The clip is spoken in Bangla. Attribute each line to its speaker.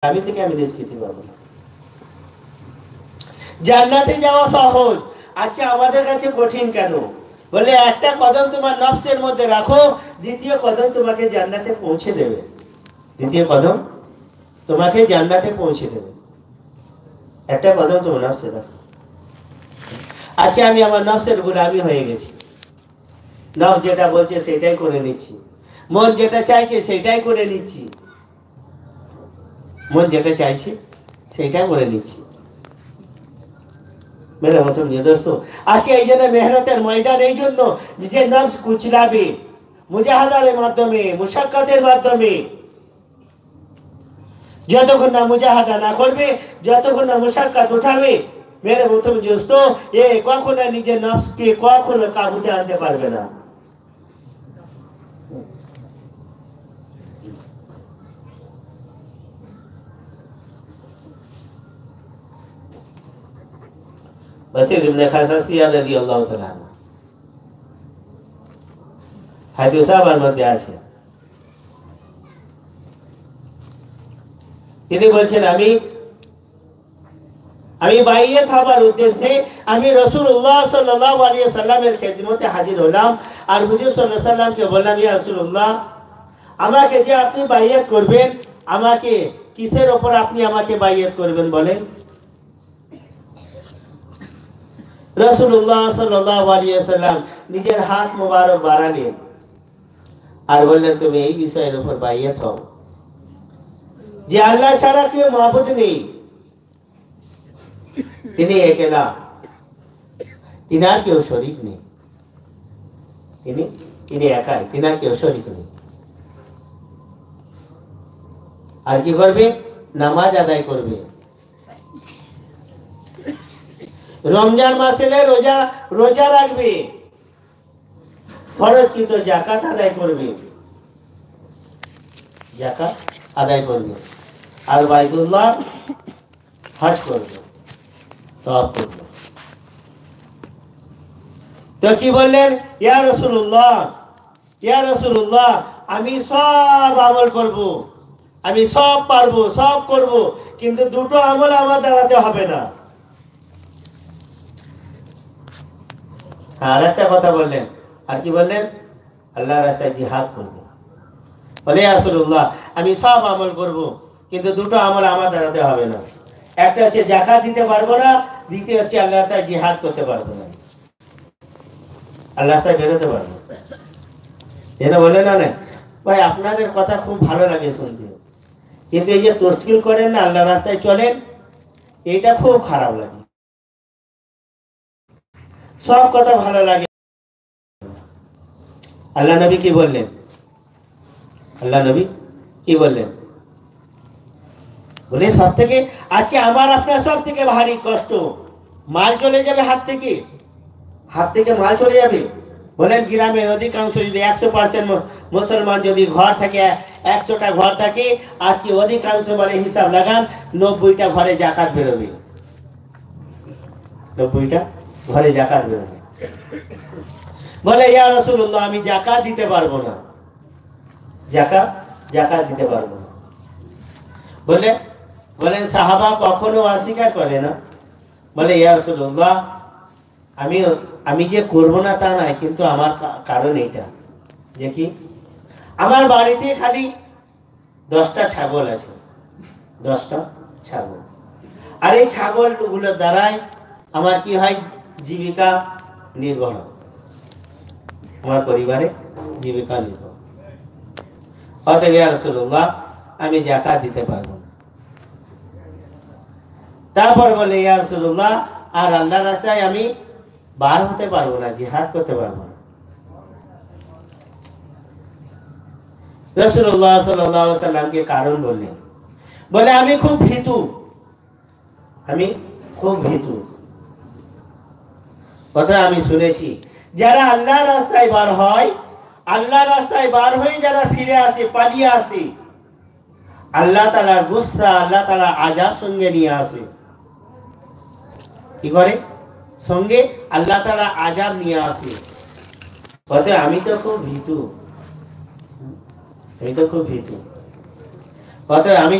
Speaker 1: আমি থেকে আমি রিস্ক নিতে পারবো না। জান্নাতে যাওয়া সহজ, আচ্ছা আমাদের কাছে কঠিন কেন? বলে একটা কদম তোমার নফসের মধ্যে রাখো, দ্বিতীয় কদম তোমাকে জান্নাতে পৌঁছে দেবে। দ্বিতীয় কদম তোমাকে জান্নাতে পৌঁছে দেবে। একটা কদম তোমার নফসে রাখো। আচ্ছা আমি আমার নফসের গোলামি হয়ে গেছি, নফস যেটা বলছে সেটাই করে নিচ্ছি, মন যেটা চাইছে সেটাই করে নিচ্ছি, মন যেটা চাইছে সেটাই করে নিচ্ছি। মেরে মতন দোস্ত আজকে এই জন্য মেহনতের ময়দান, এই জন্য যে নফস কুচলাবে মুজাহাদার মাধ্যমে, মুশাক্কাতের মাধ্যমে। যতক্ষণ না মুজাহাদা না করবে, যতক্ষণ না মুশাক্কাত উঠাবে, মেরে মতন দোস্ত এ কখনো নিজের নফসকে কখনো কাবুতে আনতে পারবে না। বসির ইবনে খাসাসিয়া রাদিয়াল্লাহু তাআলা হাদিস সাহাবার মধ্যে আছে, তিনি বলছেন আমি বাইয়ে খাবার উদ্দেশ্যে আমি রাসূলুল্লাহ সাল্লাল্লাহু আলাইহি সাল্লামের খেদমতে হাজির হলাম। আর হুজুর সাল্লাল্লাহু আলাইহি সাল্লামকে বললাম, ইয়া রাসূলুল্লাহ, আমাকে যে আপনি বাইয়াত করবেন, আমাকে কিসের উপর আপনি আমাকে বাইয়াত করবেন বলেন? রাসূলুল্লাহ সাল্লাল্লাহু আলাইহি সাল্লাম নিজের হাত মোবারক বাড়ালেন আর বললেন, তুমি এই বিষয়ের উপর বাইয়াত হও যে আল্লাহ ছাড়া কেউ মাবুদ নেই, তিনি একেলা, তিনার কেউ শরীক নেই, তিনি একাই, তিনার কেউ শরীক নেই। আর কি করবে? নামাজ আদায় করবে, রমজান মাসে রোজা রাখবে, ফরজকৃত যাকাত আদায় করবে, যাকাত আদায় করবে, আর বাইতুল্লাহ হজ করবে, তওয়াফ করবে। তো কি বললেন? ইয়া রাসূলুল্লাহ, ইয়া রাসূলুল্লাহ, আমি সব আমল করব, আমি সব পারবো, সব করব, কিন্তু দুটো আমল আমার দ্বারাতে হবে না। আর একটা কথা বললেন, আর কি বললেন? আল্লাহর রাস্তায় জিহাদ করব। বলে ইয়া রাসূলুল্লাহ, আমি সব আমল করব, কিন্তু দুটো আমল আমার দ্বারাতে হবে না। একটা হচ্ছে যাকাত দিতে পারবো না, দ্বিতীয় হচ্ছে আল্লাহর রাস্তায় জিহাদ করতে পারবো না, আল্লাহর রাস্তায় বেরোতে পারবো না। এটা বলে না ভাই, আপনাদের কথা খুব ভালো লাগে শুনতে, কিন্তু এই যে তশকিল করেন না, আল্লাহর রাস্তায় চলেন, এটা খুব খারাপ লাগে। সব কথা ভালো লাগে। আল্লাহ নবী কি বললেন? আল্লাহ নবী কি বললেন? বলে সব থেকে, আজকে আমার আপনার সব থেকে ভারী কষ্ট, মাল চলে যাবে হাত থেকে মাল চলে যাবে। বলেন গ্রামের অধিকাংশ যদি 100% মুসলমান যদি ঘর থাকে, 100টা ঘর থাকে, আজকে অধিকাংশ বলে হিসাব লাগান 90টা ঘরে যাকাত বেরোবে, 90টা ঘরে যাকাত বেরোবে। বলে ইয়া রাসূলুল্লাহ, আমি যাকাত দিতে পারবো না, যাকাত দিতে পারবো না। বলেন সাহাবা কখনো অস্বীকার করে না। বলে ইয়া রাসূলুল্লাহ, আমি যে করবো না তা নয়, কিন্তু আমার কারণ এইটা যে কি, আমার বাড়িতে খালি 10টা ছাগল আছে, 10টা ছাগল, আর এই ছাগলগুলোর দ্বারাই আমার কি হয়, জীবিকা নির্ভর, আমার পরিবারে জীবিকা নির্ভর। অতএব ইয়া রাসূলুল্লাহ, আমি যাকাত দিতে পারবো না। তারপর বলে ইয়া রাসূলুল্লাহ, আর আল্লাহর রাস্তায় আমি বার হতে পারবো না, জিহাদ করতে পারবো না। রাসূলুল্লাহ সাল্লাল্লাহু আলাইহি সাল্লামকে কারণ বললেন। বলে আমি খুব ভীতু। কথা আমি শুনেছি, যারা আল্লাহর রাস্তায় বার হয়, আল্লাহর রাস্তায় বার হয়ে যারা ফিরে আসে, পালিয়ে আসে, আল্লাহ তাআলার গুসা, আল্লাহ তাআলা আযাব সঙ্গে নিয়ে আসে। কি করে? সঙ্গে আল্লাহ তাআলা আযাব নিয়ে আসে। কথা আমি তো খুব ভীতু, কথা আমি